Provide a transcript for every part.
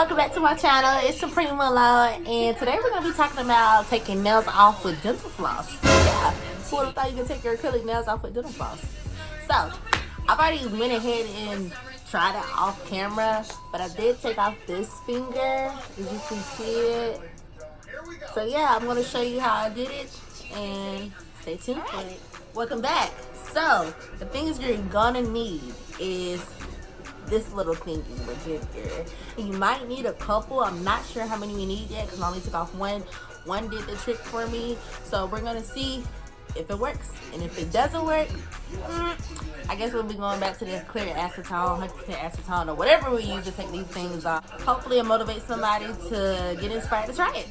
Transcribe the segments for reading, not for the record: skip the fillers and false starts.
welcome back to my channel. It's Supreme Malone, and today we're going to be talking about taking nails off with dental floss. Yeah, who would have thought you could take your acrylic nails off with dental floss? So, I've already went ahead and tried it off camera, but I did take off this finger, as you can see it. So yeah, I'm going to show you how I did it, and stay tuned for it. Welcome back. So, the things you're going to need is this little thingy right here. You might need a couple. I'm not sure how many we need yet because I only took off one. One did the trick for me. So we're gonna see if it works. And if it doesn't work, I guess we'll be going back to the clear acetone, 100% acetone, or whatever we use to take these things off. Hopefully it'll motivate somebody to get inspired to try it.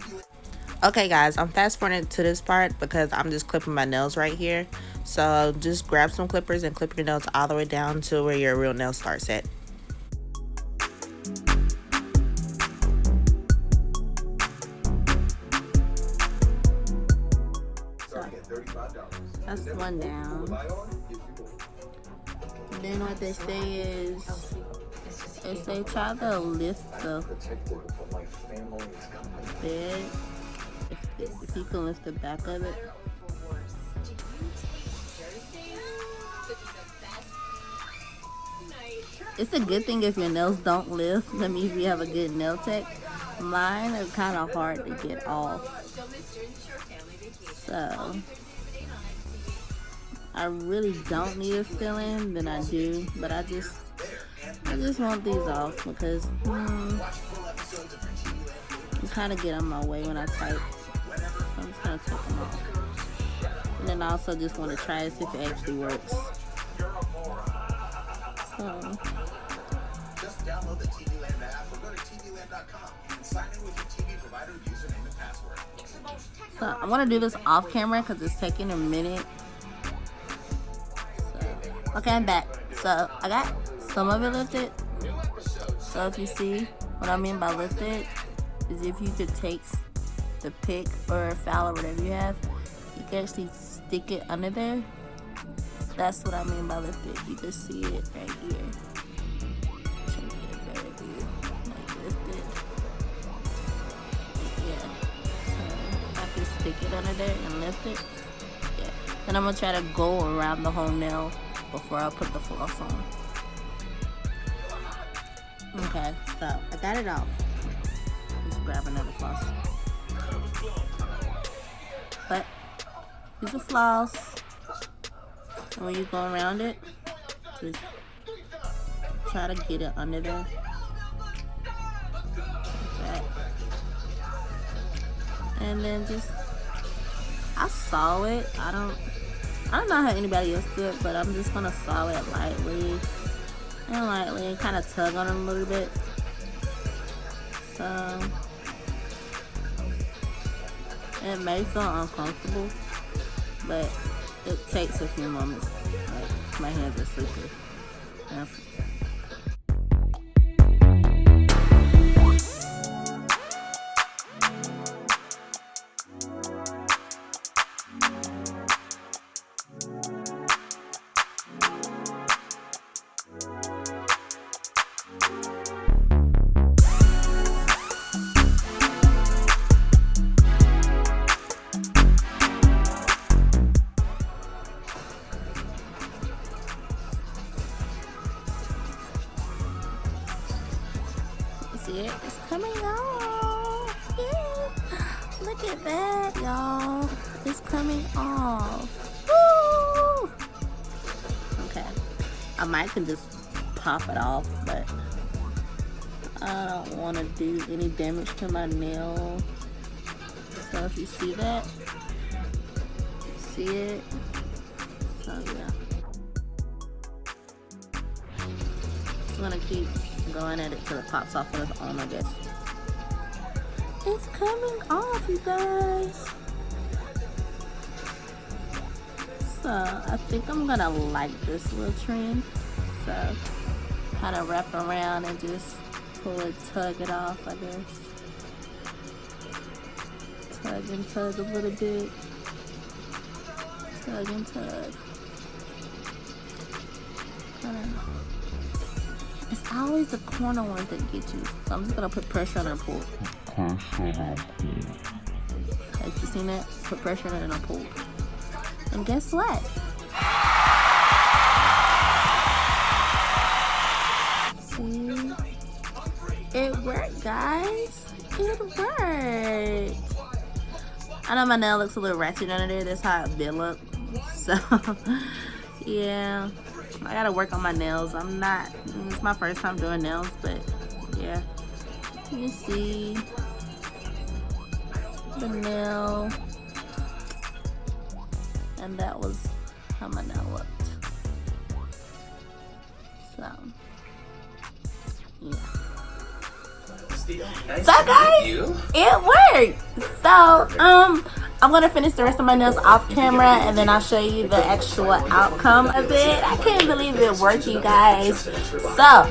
Okay guys, I'm fast forwarding to this part because I'm just clipping my nails right here. So just grab some clippers and clip your nails all the way down to where your real nail starts at. That's one down. And then what they say is, they say try to lift the bed. If you can lift the back of it. It's a good thing if your nails don't lift. That means you have a good nail tech. Mine is kind of hard to get off. So I really don't need a fill-in, then I do, but I just want these off because I'm kind of get on my way when I type. So I'm just gonna take them off, and then I also just want to try to see if it actually works. So just download the TV Land app or go to tvland.com and sign in with your TV provider username and password. So I want to do this off camera because it's taking a minute. Okay, I'm back. So I got some of it lifted. So if you see what I mean by lifted, is if you could take the pick or a file or whatever you have, you can actually stick it under there. That's what I mean by lifted. You can see it right here. Check it right here. Like lifted. Yeah. So I can stick it under there and lift it. Yeah. Then I'm gonna try to go around the whole nail before I put the floss on. Okay, so I got it off. Let's grab another floss. But use a floss, and when you go around it, just try to get it under there. Like that. And then just, I saw it. I don't know how anybody else do it, but I'm just gonna saw it lightly and kind of tug on it a little bit. So it may feel uncomfortable, but it takes a few moments. Like, my hands are slippery. See it? It's coming off. Yeah. Look at that, y'all. It's coming off. Woo! Okay. I might can just pop it off, but I don't want to do any damage to my nail. So if you see that, see it? So yeah. I'm gonna keep going at it till it pops off on its own, I guess. It's coming off, you guys. So I think I'm gonna like this little trend. So kind of wrap around and just pull it, tug it off, I guess. Tug and tug a little bit. Tug and tug. always the corner ones that get you. So I'm just gonna put pressure on and pull. Like, you seen that? Put pressure on it and I pull. And guess what? See? It worked, guys. It worked. I know my nail looks a little ratchet under there. That's how it built up. So, yeah. I gotta work on my nails. It's my first time doing nails, but yeah. You see the nail. And that was how my nail looked. So, yeah. So guys, it worked. So I'm gonna finish the rest of my nails off camera and then I'll show you the actual outcome of it. I can't believe it worked, you guys. So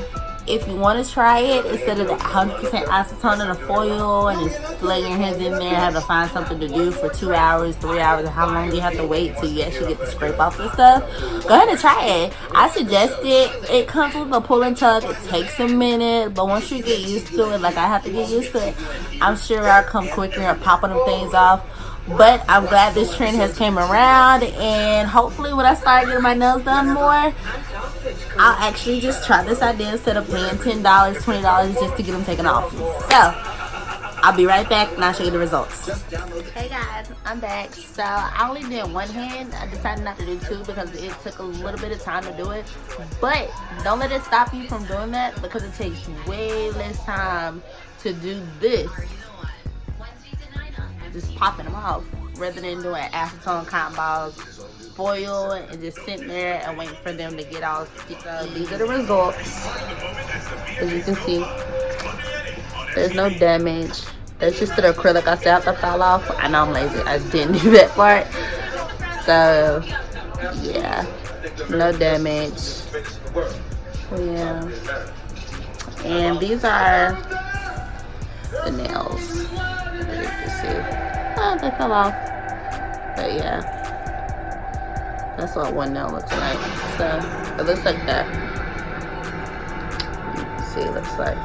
if you want to try it, instead of the 100% acetone and the foil and just letting your hands in there, have to find something to do for 2 hours, 3 hours, or how long you have to wait till you actually get to scrape off the stuff, go ahead and try it. I suggest it. It comes with a pull and tug. It takes a minute, but once you get used to it, like I have to get used to it, I'm sure I'll come quicker at popping them things off. But I'm glad this trend has came around, and hopefully when I start getting my nails done more, I'll actually just try this idea instead of paying $10, $20 just to get them taken off. So I'll be right back and I'll show you the results. Hey guys, I'm back. So I only did one hand. I decided not to do two because it took a little bit of time to do it. But don't let it stop you from doing that because it takes way less time to do this, just popping them off, rather than doing acetone, cotton balls, foil, and just sitting there and waiting for them to get all sticky. So these are the results. As you can see, there's no damage. That's just the acrylic I said after fell off. I know I'm lazy. I didn't do that part. So yeah, no damage. Yeah, and these are the nails. As you can see, oh, they fell off. But yeah, that's what one nail looks like. So it looks like that. You can see it looks like.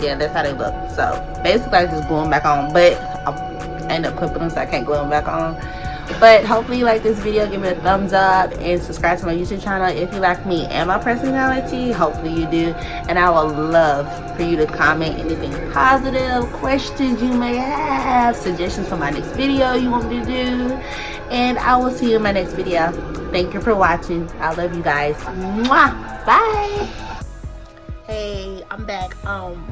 Yeah, that's how they look. So basically I just glue them back on, but I end up clipping them so I can't glue them back on. But hopefully you like this video. Give me a thumbs up and subscribe to my YouTube channel if you like me and my personality. Hopefully you do. And I would love for you to comment anything positive, questions you may have, suggestions for my next video you want me to do. And I will see you in my next video. Thank you for watching. I love you guys. Mwah! Bye! Hey, I'm back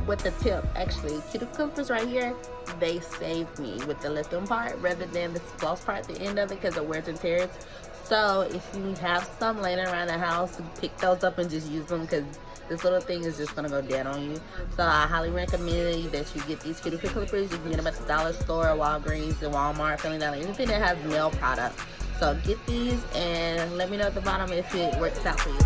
with the tip. Actually, cuticle clippers right here, they saved me with the lifting part rather than the floss part at the end of it because it wears and tears. So if you have some laying around the house, pick those up and just use them because this little thing is just gonna go dead on you. So I highly recommend that you get these cuticle clippers. You can get them at the dollar store, Walgreens, and Walmart, Family Dollar, anything that has nail product. So get these and let me know at the bottom if it works out for you.